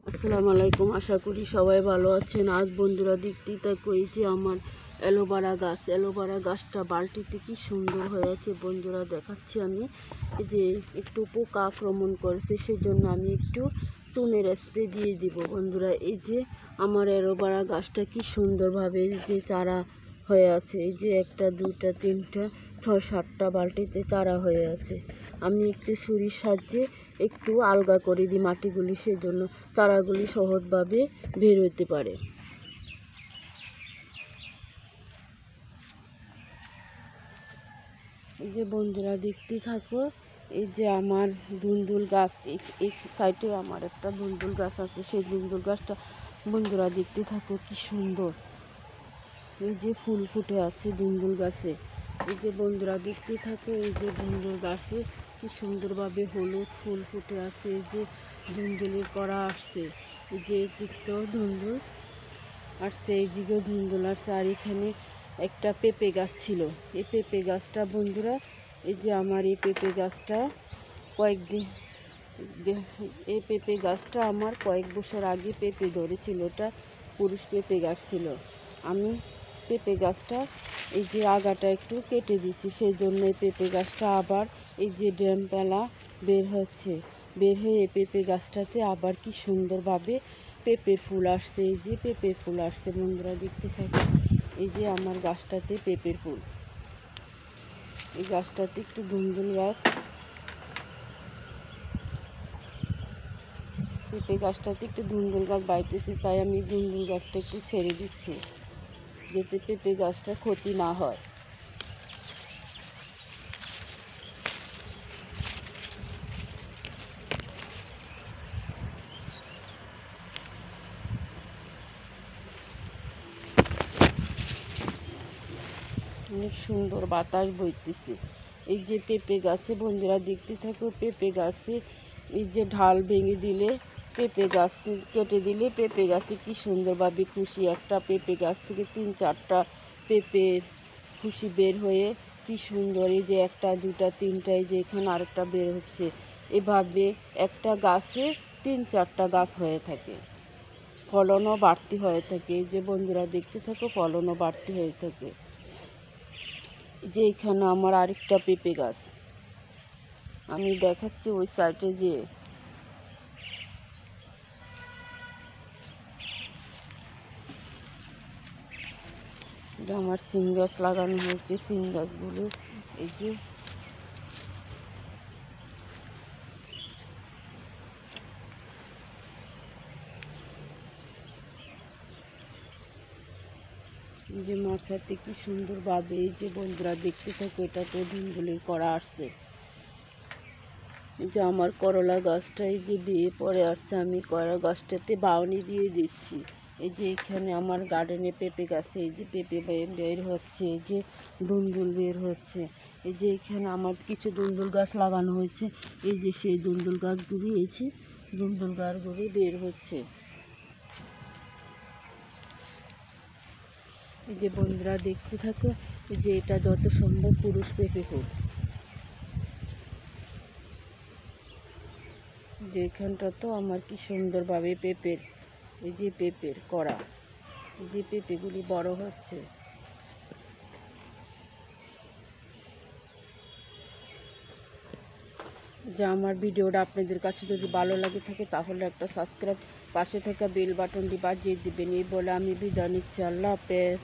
আসসালামু আলাইকুম। আশা করি সবাই ভালো আছেন। আজ বন্ধুরা দেখতেই থাকো, এই যে আমার অ্যালোভেরা গাছটা বালতিতে কি সুন্দর হয়েছে বন্ধুরা, দেখাচ্ছি আমি। এই যে একটু পোকা আক্রমণ করেছে, সেজন্য আমি একটু চুনের স্প্রে দিয়ে দিব বন্ধুরা। এই যে আমার অ্যালোভেরা গাছটা কি সুন্দরভাবে যে চারা হয়ে আছে, এই যে 1 2 3 6 7টা বালতিতে চারা হয়ে আছে। আমি একটু ছুরির সাহায্যে একটু আলগা করে দিই মাটিগুলি, সেজন্য চারাগুলি সহজভাবে বের হতে পারে। এই যে বন্ধুরা দেখতে থাকো, এই যে আমার ধুন্দুল গাছ, এই সাইডে আমার একটা ধুন্দুল গাছ আছে। সেই ধুন্দুল গাছটা বন্ধুরা দেখতে থাকো কি সুন্দর, এই যে ফুল ফুটে আছে ধুন্দুল গাছে। এই যে বন্ধুরা দেখতে থাকো, এই যে ধুন্দুল গাছে কি সুন্দরভাবে হলুদ ফুল ফুটে আছে। এই যে ধুন্দুলের করা আসছে, এই যে এদিকটা ধুন্দুল আসছে, এই দিকেও ধুন্দুল আসছে। আর এখানে একটা পেঁপে গাছ ছিল, এই পেঁপে গাছটা বন্ধুরা, এই যে আমার এই পেঁপে গাছটা কয়েকদিন এই পেঁপে গাছটা আমার কয়েক বছর আগে পেঁপে ধরেছিল। এটা পুরুষ পেঁপে গাছ ছিল। আমি পেঁপে গাছটা এই যে আগাটা একটু কেটে দিচ্ছি, সেই জন্য এই পেঁপে গাছটা আবার এই যে ড্যামপালা বের হচ্ছে, বের হয়ে এই পেঁপে গাছটাতে আবার কি সুন্দরভাবে পেঁপে ফুল আসছে। এই যে পেঁপে ফুল আসছে বন্ধুরা দেখতে থাকে, এই যে আমার গাছটাতে পেঁপের ফুল। এই গাছটাতে একটু ধুন্দুল গাছ, পেঁপে গাছটাতে একটু ধুন্দুল গাছ বাইতেছে, তাই আমি ধুন্দুল গাছটা একটু ছেড়ে দিচ্ছি, যাতে পেঁপে গাছটা ক্ষতি না হয়। অনেক সুন্দর বাতাস বইতেছে। এই যে পেঁপে গাছে বন্ধুরা দেখতে থাকো, পেঁপে গাছে এই যে ঢাল ভেঙে দিলে, পেঁপে গাছ কেটে দিলে পেঁপে গাছে কি সুন্দরভাবে খুশি, একটা পেঁপে গাছ থেকে 3 4টা পেঁপের খুশি বের হয়ে কি সুন্দর, এই যে 1 2 3, এই যে এখানে আরেকটা বের হচ্ছে। এভাবে একটা গাছে 3 4টা গাছ হয়ে থাকে, ফলনও বাড়তি হয়ে থাকে। এই যে বন্ধুরা দেখতে থাকো, ফলনও বাড়তি হয়ে থাকে। যে এখানে আমার আরেকটা পেঁপে গাছ, আমি দেখাচ্ছি ওই সাইডে। যে আমার সিম গাছ লাগানো হয়েছে, সিম গাছগুলো এই যে মাথাতে কি সুন্দরভাবে, এই যে বন্ধুরা দেখতে থাকো, এটা তো ধুন্দুলের করা আসছে। এই যে আমার করলা গাছটা এই যে বিয়ে পরে আসছে, আমি করলা গাছটাতে বাউনি দিয়ে দিচ্ছি। এই যে এখানে আমার গার্ডেনে পেঁপে গাছে এই যে পেঁপে বের হচ্ছে, এই যে ধুন্দুল বের হচ্ছে। এই যে এখানে আমার কিছু ধুন্দুল গাছ লাগানো হয়েছে, এই যে সেই ধুন্দুল গাছগুলি, এই যে ধুন্দুল গাছগুলি বের হচ্ছে। এই যে বন্ধুরা দেখতে থাকো, এই যে এটা যত সম্ভব পুরুষ পেঁপে ফুল। যে এখানটা তো আমার কি সুন্দরভাবে পেঁপের, এই যে পেঁপের করা, এই যে পেঁপেগুলি বড় হচ্ছে। যে আমার ভিডিওটা আপনাদের কাছে যদি ভালো লাগে থাকে, তাহলে একটা সাবস্ক্রাইব, পাশে থাকা বেল বাটনটি বাজিয়ে দিবেন। এই বলে আমি বিদায় নিচ্ছি। আল্লাহ হাফেজ।